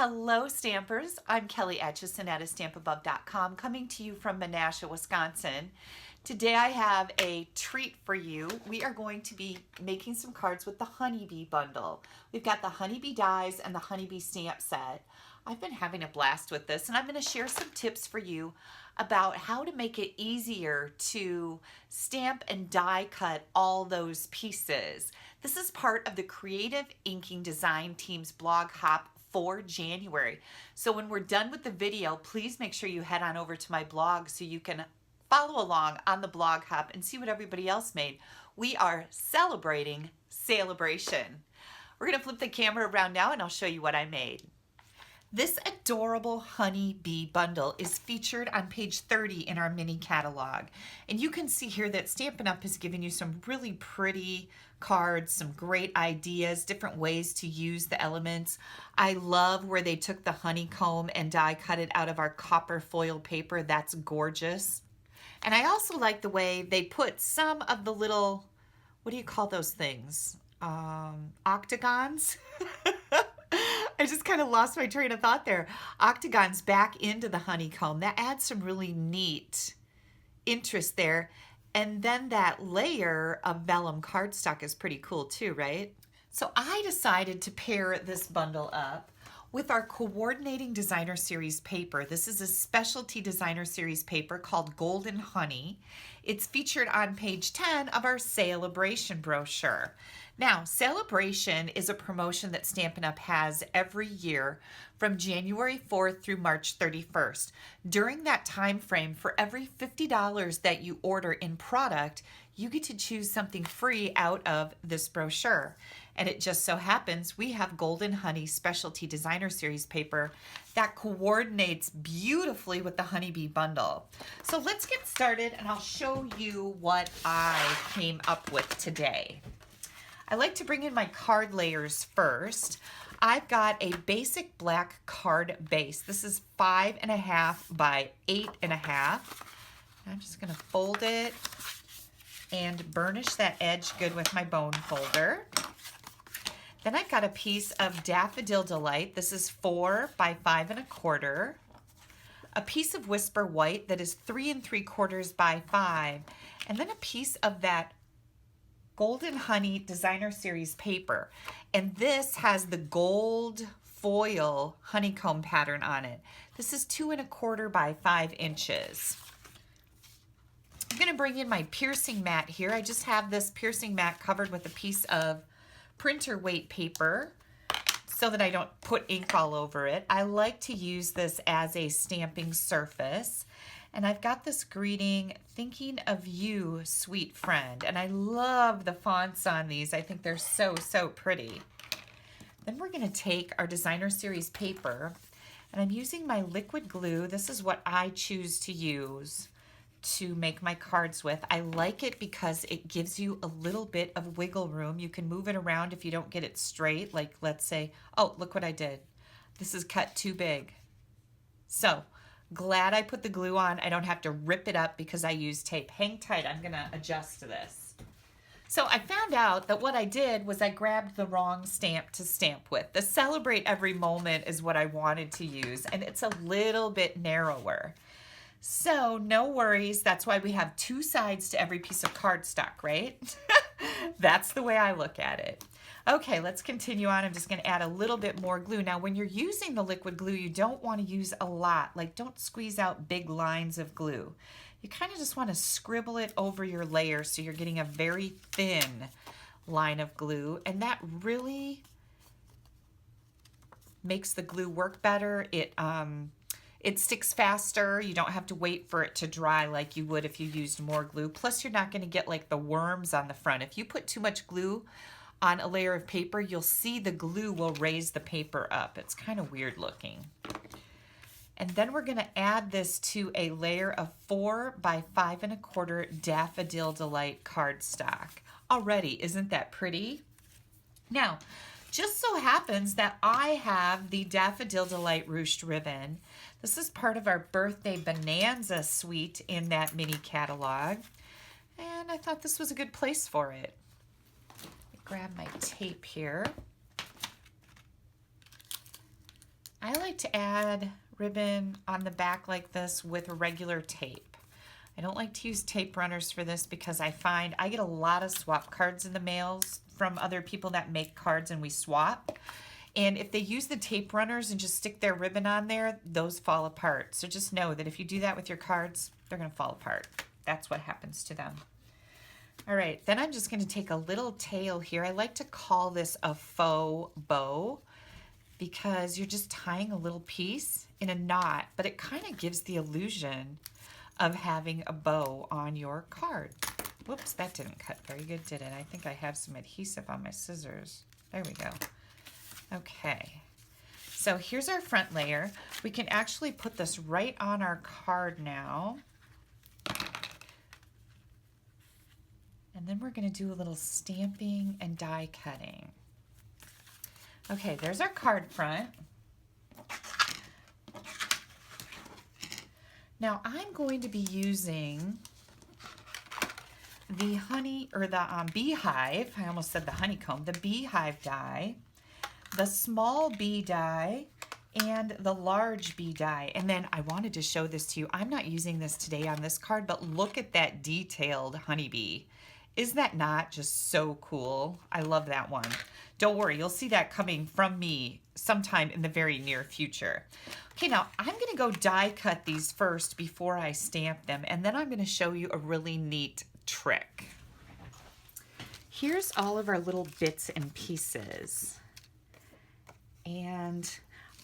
Hello Stampers, I'm Kelly Acheson at stampabove.com coming to you from Menasha, Wisconsin. Today I have a treat for you. We are going to be making some cards with the Honeybee bundle. We've got the Honeybee dies and the Honeybee stamp set. I've been having a blast with this and I'm going to share some tips for you about how to make it easier to stamp and die cut all those pieces. This is part of the Creative Inking Design Team's blog hop for January. So when we're done with the video, please make sure you head on over to my blog so you can follow along on the blog hop and see what everybody else made. We are celebrating celebration. We're going to flip the camera around now and I'll show you what I made. This adorable Honeybee bundle is featured on page 30 in our mini catalog. And you can see here that Stampin' Up! Has given you some really pretty cards, some great ideas, different ways to use the elements. I love where they took the honeycomb and die cut it out of our copper foil paper. That's gorgeous. And I also like the way they put some of the little, what do you call those things? Octagons? I just kind of lost my train of thought there. Octagons back into the honeycomb. That adds some really neat interest there. And then that layer of vellum cardstock is pretty cool too, right? So I decided to pair this bundle up with our Coordinating Designer Series paper. This is a specialty designer series paper called Golden Honey. It's featured on page 10 of our Celebration brochure. Now, Celebration is a promotion that Stampin' Up! Has every year from January 4th through March 31st. During that time frame, for every $50 that you order in product, you get to choose something free out of this brochure. And it just so happens we have Golden Honey Specialty Designer Series paper that coordinates beautifully with the Honeybee bundle. So let's get started and I'll show you what I came up with today. I like to bring in my card layers first. I've got a basic black card base. This is 5.5 by 8.5. I'm just gonna fold it and burnish that edge good with my bone folder. Then I've got a piece of Daffodil Delight. This is 4 by 5.25. A piece of Whisper White that is 3 3/4 by 5. And then a piece of that Golden Honey Designer Series paper. And this has the gold foil honeycomb pattern on it. This is 2 1/4 by 5 inches. I'm going to bring in my piercing mat here. I just have this piercing mat covered with a piece of printer weight paper so that I don't put ink all over it. I like to use this as a stamping surface. And I've got this greeting, thinking of you, sweet friend. And I love the fonts on these. I think they're so, so pretty. Then we're going to take our Designer Series paper, and I'm using my liquid glue. This is what I choose to use to make my cards with. I like it because it gives you a little bit of wiggle room. You can move it around if you don't get it straight. Like, let's say, oh, look what I did. This is cut too big. So, glad I put the glue on. I don't have to rip it up because I use tape. Hang tight, I'm gonna adjust this. So I found out that what I did was I grabbed the wrong stamp to stamp with. The Celebrate Every Moment is what I wanted to use, and it's a little bit narrower. So no worries, that's why we have 2 sides to every piece of cardstock, right? That's the way I look at it. Okay, let's continue on. I'm just going to add a little bit more glue. Now, when you're using the liquid glue, you don't want to use a lot. Like, don't squeeze out big lines of glue. You kind of just want to scribble it over your layer so you're getting a very thin line of glue. And that really makes the glue work better. It sticks faster. You don't have to wait for it to dry like you would if you used more glue. Plus, you're not going to get like the worms on the front. If you put too much glue on a layer of paper, you'll see the glue will raise the paper up. It's kind of weird looking. And then we're going to add this to a layer of 4 by 5 1/4 Daffodil Delight cardstock. Already, isn't that pretty? Now, just so happens that I have the Daffodil Delight ruched ribbon. This is part of our Birthday Bonanza suite in that mini catalog. And I thought this was a good place for it. Grab my tape here. I like to add ribbon on the back like this with regular tape. I don't like to use tape runners for this because I find I get a lot of swap cards in the mails from other people that make cards and we swap. And if they use the tape runners and just stick their ribbon on there, those fall apart. So just know that if you do that with your cards, they're going to fall apart. That's what happens to them. All right, then I'm just going to take a little tail here. I like to call this a faux bow because you're just tying a little piece in a knot, but it kind of gives the illusion of having a bow on your card. Whoops, that didn't cut very good, did it? I think I have some adhesive on my scissors. There we go. Okay, so here's our front layer. We can actually put this right on our card now. And then we're going to do a little stamping and die cutting. Okay, there's our card front. Now I'm going to be using the honey, or the beehive, I almost said the honeycomb, the beehive die, the small bee die, and the large bee die. And then I wanted to show this to you. I'm not using this today on this card, but look at that detailed honeybee. Is that not just so cool? I love that one. Don't worry, you'll see that coming from me sometime in the very near future. Okay, now I'm gonna go die cut these first before I stamp them, and then I'm gonna show you a really neat trick. Here's all of our little bits and pieces. And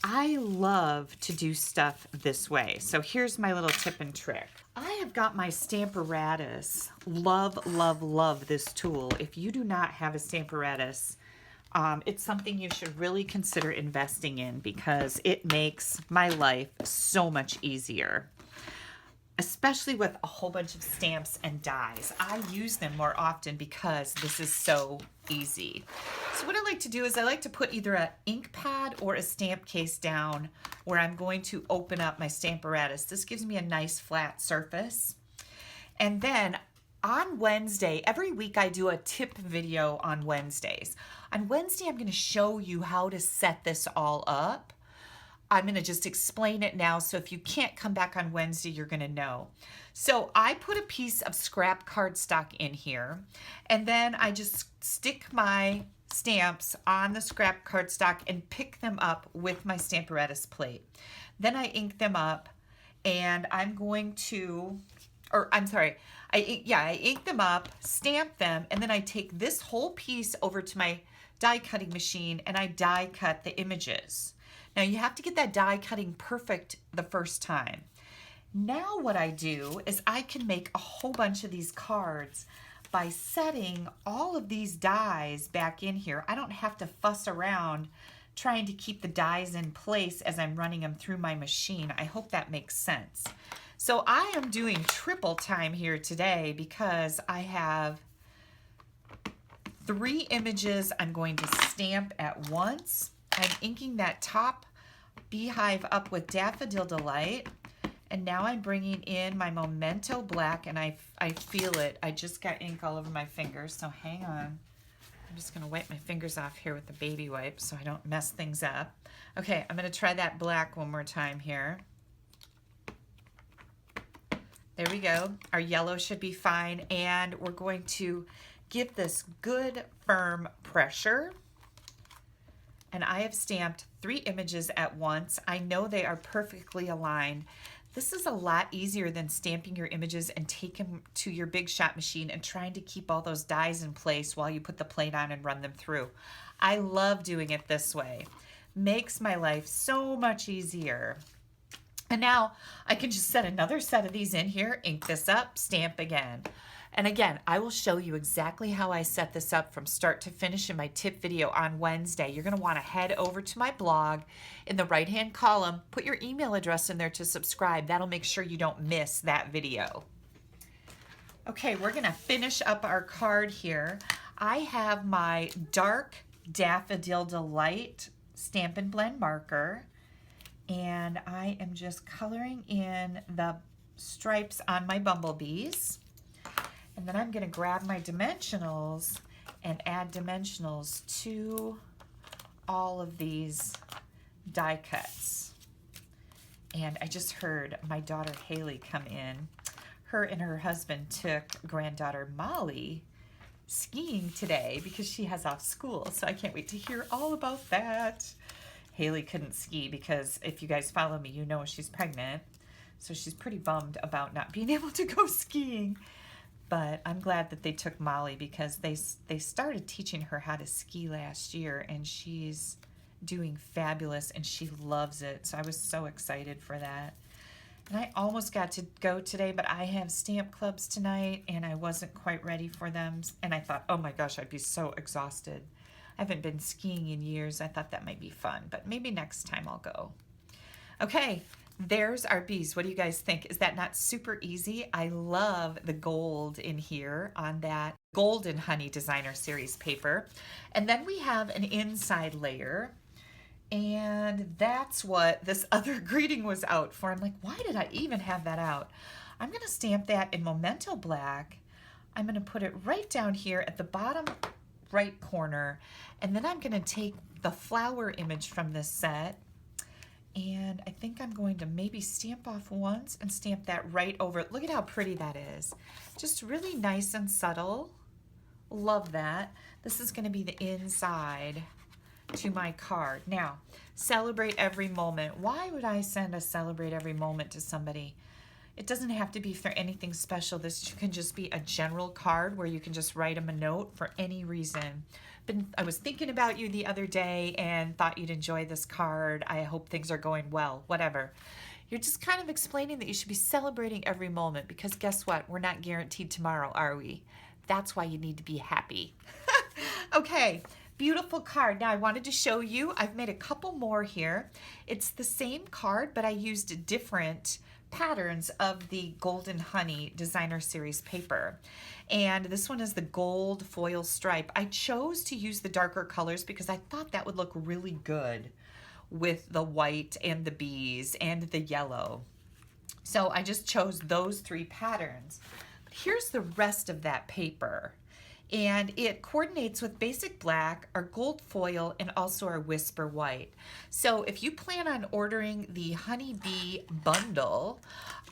I love to do stuff this way. So here's my little tip and trick. I have got my Stamparatus. Love, love, love this tool. If you do not have a Stamparatus, it's something you should really consider investing in because it makes my life so much easier, especially with a whole bunch of stamps and dies. I use them more often because this is so easy. So what I like to do is I like to put either an ink pad or a stamp case down where I'm going to open up my Stamparatus. This gives me a nice flat surface. And then on Wednesday, every week I do a tip video on Wednesdays. On Wednesday, I'm going to show you how to set this all up. I'm going to just explain it now, so if you can't come back on Wednesday, you're going to know. So I put a piece of scrap cardstock in here, and then I just stick my stamps on the scrap cardstock and pick them up with my Stamparatus plate. Then I ink them up, and I'm going to, I ink them up, stamp them, and then I take this whole piece over to my die cutting machine and I die cut the images. Now you have to get that die cutting perfect the first time. Now what I do is I can make a whole bunch of these cards by setting all of these dies back in here. I don't have to fuss around trying to keep the dies in place as I'm running them through my machine. I hope that makes sense. So I am doing triple time here today because I have 3 images I'm going to stamp at once. I'm inking that top beehive up with Daffodil Delight. And now I'm bringing in my Memento Black, and I feel it. I just got ink all over my fingers, so hang on. I'm just going to wipe my fingers off here with the baby wipe so I don't mess things up. Okay, I'm going to try that black one more time here. There we go. Our yellow should be fine, and we're going to give this good firm pressure. And I have stamped 3 images at once. I know they are perfectly aligned. This is a lot easier than stamping your images and taking them to your Big Shot machine and trying to keep all those dies in place while you put the plate on and run them through. I love doing it this way. Makes my life so much easier. And now I can just set another set of these in here, ink this up, stamp again. And again, I will show you exactly how I set this up from start to finish in my tip video on Wednesday. You're going to want to head over to my blog. In the right-hand column, put your email address in there to subscribe. That'll make sure you don't miss that video. Okay, we're going to finish up our card here. I have my dark Daffodil Delight Stampin' Blend marker, and I am just coloring in the stripes on my bumblebees. And then I'm going to grab my dimensionals and add dimensionals to all of these die cuts. And I just heard my daughter Haley come in. Her and her husband took granddaughter Molly skiing today because she has off school. So I can't wait to hear all about that. Haley couldn't ski because if you guys follow me, you know she's pregnant. So she's pretty bummed about not being able to go skiing. But I'm glad that they took Molly because they started teaching her how to ski last year, and she's doing fabulous and she loves it. So I was so excited for that. And I almost got to go today, but I have stamp clubs tonight and I wasn't quite ready for them. And I thought, oh my gosh, I'd be so exhausted. I haven't been skiing in years. I thought that might be fun, but maybe next time I'll go. Okay, there's our bees. What do you guys think? Is that not super easy? I love the gold in here on that Golden Honey Designer Series paper. And then we have an inside layer. And that's what this other greeting was out for. I'm like, why did I even have that out? I'm going to stamp that in Memento Black. I'm going to put it right down here at the bottom right corner. And then I'm going to take the flower image from this set. And I think I'm going to maybe stamp off once and stamp that right over. Look at how pretty that is. Just really nice and subtle. Love that. This is going to be the inside to my card. Now, celebrate every moment. Why would I send a celebrate every moment to somebody? It doesn't have to be for anything special. This can just be a general card where you can just write them a note for any reason. But I was thinking about you the other day and thought you'd enjoy this card. I hope things are going well, whatever. You're just kind of explaining that you should be celebrating every moment because guess what? We're not guaranteed tomorrow, are we? That's why you need to be happy. Okay. Beautiful card. Now I wanted to show you, I've made a couple more here. It's the same card, but I used different patterns of the Golden Honey Designer Series paper. And this one is the gold foil stripe. I chose to use the darker colors because I thought that would look really good with the white and the bees and the yellow. So I just chose those three patterns. But here's the rest of that paper. And it coordinates with basic black, our gold foil, and also our whisper white. So if you plan on ordering the honeybee bundle,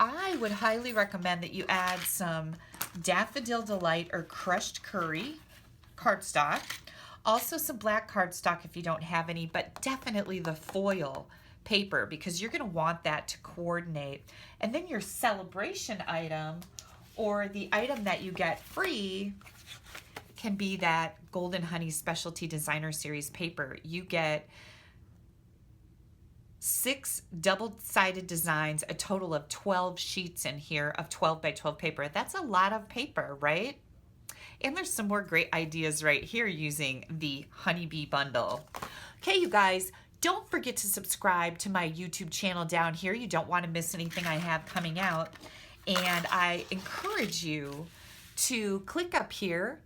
I would highly recommend that you add some Daffodil Delight or crushed curry cardstock. Also some black cardstock if you don't have any, but definitely the foil paper because you're going to want that to coordinate. And then your celebration item or the item that you get free can be that Golden Honey Specialty Designer Series paper. You get 6 double-sided designs, a total of 12 sheets in here of 12 by 12 paper. That's a lot of paper, right? And there's some more great ideas right here using the honeybee bundle. Okay, you guys, don't forget to subscribe to my YouTube channel down here. You don't want to miss anything I have coming out. And I encourage you to click up here.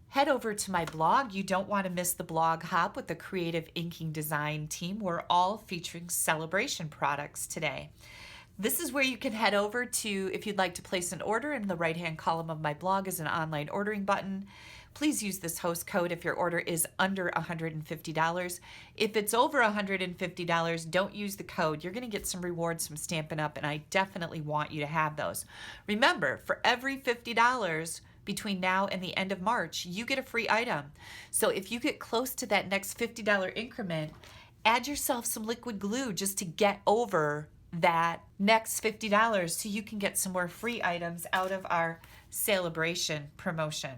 Head over to my blog. You don't want to miss the blog hop with the creative inking design team. We're all featuring celebration products today. This is where you can head over to if you'd like to place an order. In the right-hand column of my blog is an online ordering button. Please use this host code if your order is under $150. If it's over $150, don't use the code. You're going to get some rewards from Stampin' Up, and I definitely want you to have those. Remember, for every $50, between now and the end of March, you get a free item. So if you get close to that next $50 increment, add yourself some liquid glue just to get over that next $50 so you can get some more free items out of our celebration promotion.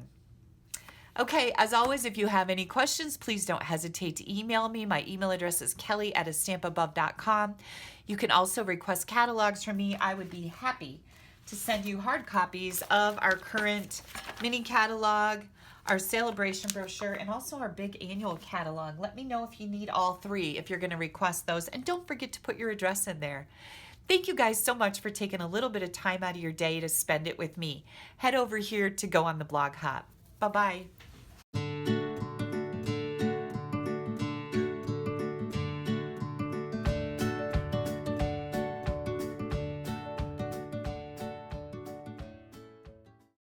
Okay, as always, if you have any questions, please don't hesitate to email me. My email address is kelly@astampabove.com. You can also request catalogs from me. I would be happy to send you hard copies of our current mini catalog, our celebration brochure, and also our big annual catalog. Let me know if you need all three, if you're going to request those, and don't forget to put your address in there. Thank you guys so much for taking a little bit of time out of your day to spend it with me. Head over here to go on the blog hop. Bye-bye.